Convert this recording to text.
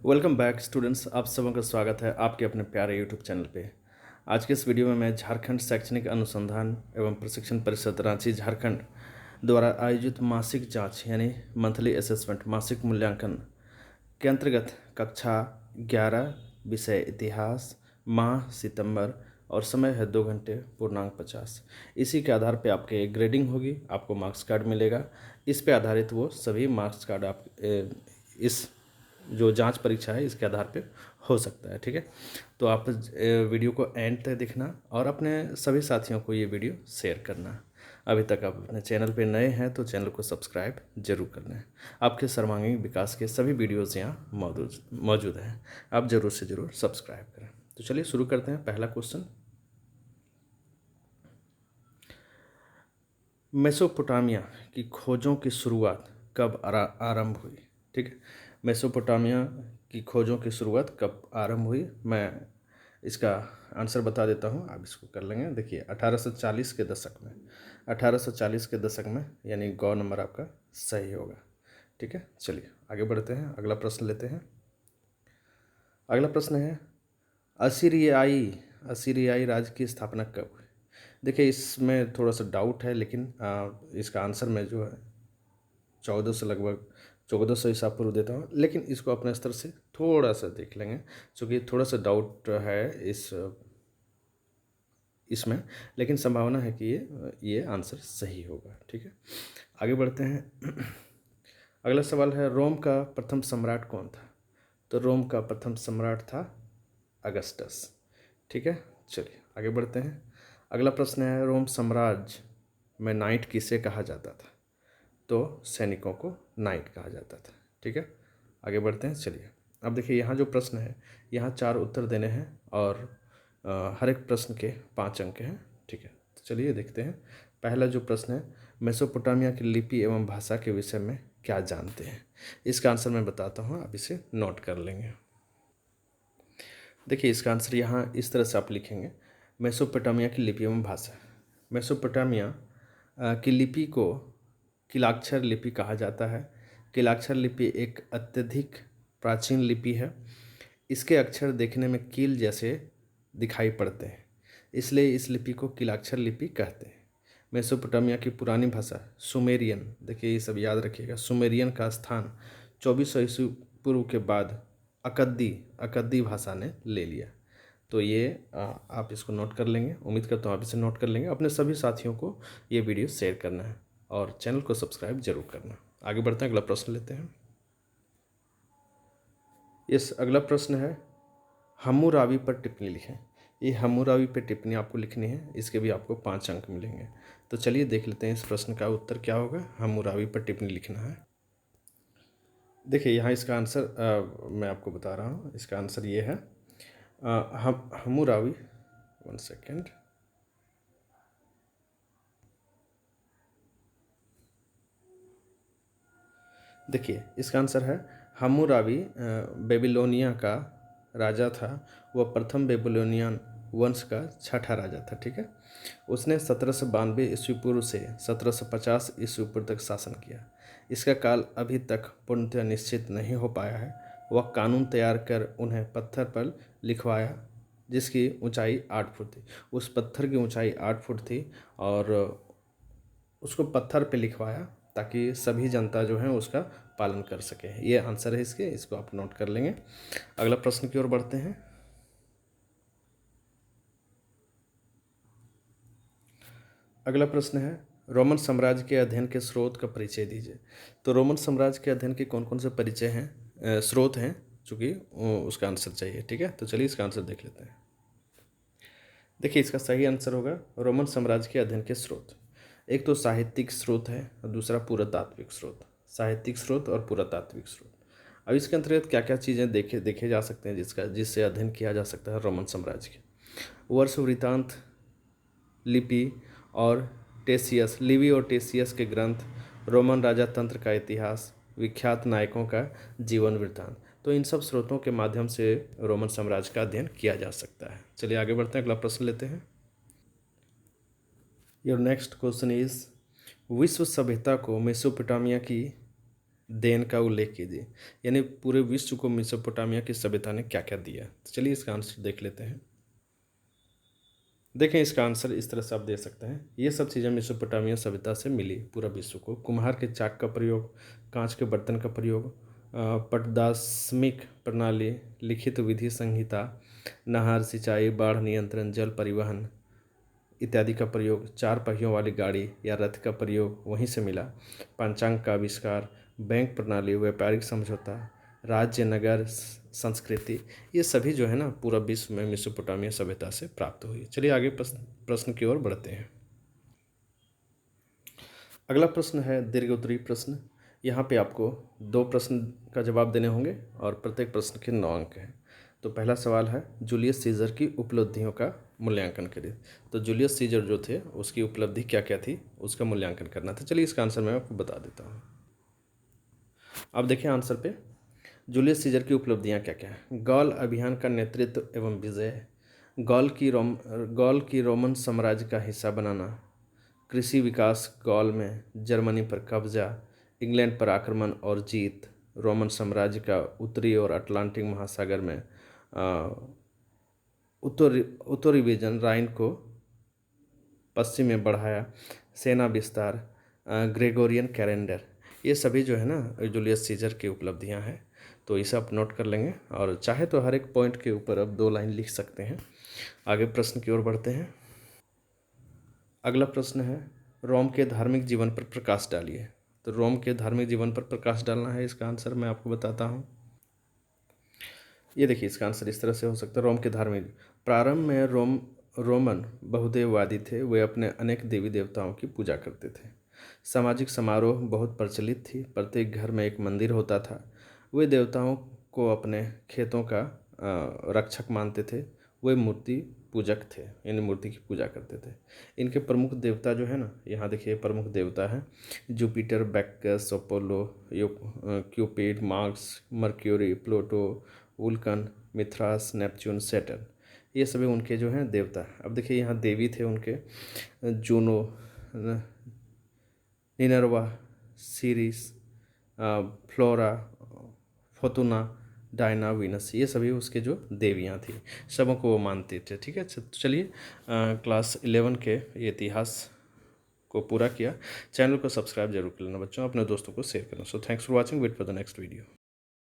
Welcome back students, आप सबों का स्वागत है आपके अपने प्यारे यूट्यूब चैनल पे। आज के इस वीडियो में मैं झारखंड शैक्षणिक अनुसंधान एवं प्रशिक्षण परिषद रांची झारखंड द्वारा आयोजित मासिक जांच यानी मंथली असेसमेंट मासिक मूल्यांकन के अंतर्गत कक्षा 11 विषय इतिहास माह सितंबर और समय है 2 घंटे पूर्णांक 50। इसी के आधार पे आपके ग्रेडिंग होगी, आपको मार्क्स कार्ड मिलेगा। इस पे आधारित वो सभी मार्क्स कार्ड आप इस जो जांच परीक्षा है इसके आधार पे हो सकता है। ठीक है, तो आप वीडियो को एंड तक देखना और अपने सभी साथियों को ये वीडियो शेयर करना। अभी तक आप अपने चैनल पे नए हैं तो चैनल को सब्सक्राइब जरूर करना है। आपके सर्वांगीण विकास के सभी वीडियोज़ यहाँ मौजूद हैं, आप ज़रूर से ज़रूर सब्सक्राइब करें। तो चलिए शुरू करते हैं। पहला क्वेश्चन, मेसोपोटामिया की खोजों की शुरुआत कब आरंभ हुई? ठीक है, मेसोपोटामिया की खोजों की शुरुआत कब आरंभ हुई, मैं इसका आंसर बता देता हूँ, आप इसको कर लेंगे। देखिए 1840 के दशक में, 1840 के दशक में, यानी गौ नंबर आपका सही होगा। ठीक है, चलिए आगे बढ़ते हैं, अगला प्रश्न लेते हैं। अगला प्रश्न है, असीरियाई राज्य की स्थापना कब हुई? देखिए इसमें थोड़ा सा डाउट है, लेकिन इसका आंसर मैं जो है 1400 लगभग 1400 ईसा पूर्व देता हूँ, लेकिन इसको अपने स्तर से थोड़ा सा देख लेंगे क्योंकि थोड़ा सा डाउट है इसमें, लेकिन संभावना है कि ये आंसर सही होगा। ठीक है, आगे बढ़ते हैं। अगला सवाल है, रोम का प्रथम सम्राट कौन था? तो रोम का प्रथम सम्राट था अगस्टस। ठीक है, चलिए आगे बढ़ते हैं। अगला प्रश्न है, रोम साम्राज्य में नाइट किसे कहा जाता था? तो सैनिकों को नाइट कहा जाता था। ठीक है, आगे बढ़ते हैं। चलिए अब देखिए यहाँ जो प्रश्न है, यहाँ 4 उत्तर देने हैं और हर एक प्रश्न के 5 अंक हैं। ठीक है, तो चलिए देखते हैं। पहला जो प्रश्न है, मेसोपोटामिया की लिपि एवं भाषा के विषय में क्या जानते हैं? इसका आंसर मैं बताता हूँ, आप इसे नोट कर लेंगे। देखिए इसका आंसर यहाँ इस तरह से आप लिखेंगे, मेसोपोटामिया की लिपि एवं भाषा। मेसोपोटामिया की लिपि को किलाक्षर लिपि कहा जाता है। किलाक्षर लिपि एक अत्यधिक प्राचीन लिपि है। इसके अक्षर देखने में कील जैसे दिखाई पड़ते हैं, इसलिए इस लिपि को किलाक्षर लिपि कहते हैं। मेसोपोटामिया की पुरानी भाषा सुमेरियन, देखिए ये सब याद रखिएगा, सुमेरियन का स्थान 2400 ईस्वी पूर्व के बाद अकद्दी भाषा ने ले लिया। तो ये आप इसको नोट कर लेंगे। उम्मीद करता हूँ आप इसे नोट कर लेंगे। अपने सभी साथियों को ये वीडियो शेयर करना है और चैनल को सब्सक्राइब जरूर करना। आगे बढ़ते हैं, अगला प्रश्न लेते हैं। इस अगला प्रश्न है, हम्मुराबी पर टिप्पणी लिखें। ये हम्मुराबी पर टिप्पणी आपको लिखनी है, इसके भी आपको 5 अंक मिलेंगे। तो चलिए देख लेते हैं इस प्रश्न का उत्तर क्या होगा। हम्मुराबी पर टिप्पणी लिखना है। देखिए यहाँ इसका आंसर मैं आपको बता रहा हूँ। इसका आंसर ये है, हम्मुराबी, 1 सेकेंड। देखिए इसका आंसर है, हम्मुराबी बेबीलोनिया का राजा था। वह प्रथम बेबीलोनियन वंश का छठा राजा था। ठीक है, उसने 1792 ईस्वी पूर्व से 1750 ईस्वी पूर्व तक शासन किया। इसका काल अभी तक पूर्णतः निश्चित नहीं हो पाया है। वह कानून तैयार कर उन्हें पत्थर पर लिखवाया, जिसकी ऊंचाई 8 फुट थी। उस पत्थर की ऊंचाई 8 फुट थी और उसको पत्थर पे लिखवाया ताकि सभी जनता जो है उसका पालन कर सके। ये आंसर है इसको आप नोट कर लेंगे। अगला प्रश्न की ओर बढ़ते हैं। अगला प्रश्न है, रोमन साम्राज्य के अध्ययन के स्रोत का परिचय दीजिए। तो रोमन साम्राज्य के अध्ययन के कौन कौन से परिचय हैं, स्रोत हैं, चूँकि उसका आंसर चाहिए। ठीक है, तो चलिए इसका आंसर देख लेते हैं। देखिए इसका सही आंसर होगा, रोमन साम्राज्य के अध्ययन के स्रोत एक तो साहित्यिक स्रोत है और दूसरा पुरातात्विक स्रोत। साहित्यिक स्रोत और पुरातात्विक स्रोत। अब इसके अंतर्गत क्या क्या चीज़ें देखे जा सकते हैं जिससे अध्ययन किया जा सकता है रोमन साम्राज्य के? वर्ष वृतांत, लिपि और लिवी और टेसियस के ग्रंथ, रोमन राजा तंत्र का इतिहास, विख्यात नायकों का जीवन वृत्तांत। तो इन सब स्रोतों के माध्यम से रोमन साम्राज्य का अध्ययन किया जा सकता है। चलिए आगे बढ़ते हैं, अगला प्रश्न लेते हैं। योर नेक्स्ट क्वेश्चन इज, विश्व सभ्यता को मेसोपोटामिया की देन का उल्लेख कीजिए। यानी पूरे विश्व को मेसोपोटामिया की सभ्यता ने क्या क्या दिया। तो चलिए इसका आंसर देख लेते हैं। देखें, इसका आंसर इस तरह से आप दे सकते हैं। ये सब चीज़ें मेसोपोटामिया सभ्यता से मिली पूरा विश्व को। कुम्हार के चाक का प्रयोग, कांच के बर्तन का प्रयोग, पटदास्मिक प्रणाली, लिखित विधि संहिता, नहर, सिंचाई, बाढ़ नियंत्रण, जल परिवहन इत्यादि का प्रयोग, चार पहियों वाली गाड़ी या रथ का प्रयोग वहीं से मिला। पंचांग का आविष्कार, बैंक प्रणाली, व्यापारिक समझौता, राज्य नगर संस्कृति, ये सभी जो है ना पूरा विश्व में मेसोपोटामिया सभ्यता से प्राप्त हुई। चलिए आगे प्रश्न की ओर बढ़ते हैं। अगला प्रश्न है दीर्घ उत्तरीय प्रश्न। यहाँ पे आपको 2 प्रश्न का जवाब देने होंगे और प्रत्येक प्रश्न के 9 अंक हैं। तो पहला सवाल है, जूलियस सीजर की उपलब्धियों का मूल्यांकन करिए। तो जूलियस सीजर जो थे उसकी उपलब्धि क्या क्या थी, उसका मूल्यांकन करना था। चलिए इसका आंसर मैं आपको बता देता हूँ। अब देखिए आंसर पे, जूलियस सीजर की उपलब्धियां क्या क्या हैं। गॉल अभियान का नेतृत्व एवं विजय, गॉल की रोमन साम्राज्य का हिस्सा बनाना, कृषि विकास, गॉल में जर्मनी पर कब्जा, इंग्लैंड पर आक्रमण और जीत, रोमन साम्राज्य का उत्तरी और अटलांटिक महासागर में उत्तरी विजन, राइन को पश्चिम में बढ़ाया, सेना विस्तार, ग्रेगोरियन कैलेंडर, ये सभी जो है ना जूलियस सीजर की उपलब्धियां हैं। तो इसे आप नोट कर लेंगे और चाहे तो हर एक पॉइंट के ऊपर अब 2 लाइन लिख सकते हैं। आगे प्रश्न की ओर बढ़ते हैं। अगला प्रश्न है, रोम के धार्मिक जीवन पर प्रकाश डालिए। तो रोम के धार्मिक जीवन पर प्रकाश डालना है, इसका आंसर मैं आपको बताता हूँ। ये देखिए, इसका आंसर इस तरह से हो सकता है। रोम के धार्मिक, प्रारंभ में रोमन बहुदेववादी थे। वे अपने अनेक देवी देवताओं की पूजा करते थे। सामाजिक समारोह बहुत प्रचलित थी। प्रत्येक घर में एक मंदिर होता था। वे देवताओं को अपने खेतों का रक्षक मानते थे। वे मूर्ति पूजक थे, यानी मूर्ति की पूजा करते थे। इनके प्रमुख देवता जो है ना, यहाँ देखिए प्रमुख देवता है Jupiter, Bacchus, Apollo, Cupid, Mars, Mercury, Pluto, Vulcan, Mithras, Neptune, Saturn, ये सभी उनके जो हैं देवता। अब देखिए यहाँ देवी थे उनके, Juno, Minerva, Ceres, Flora, Fortuna, Diana, Venus, ये सभी उसके जो देवियाँ थी, सबों को वो मानते थे। ठीक है, चलिए क्लास 11 के ये इतिहास को पूरा किया। चैनल को सब्सक्राइब जरूर कर लेना बच्चों, अपने दोस्तों को शेयर करना। So thanks for watching, wait for the next video.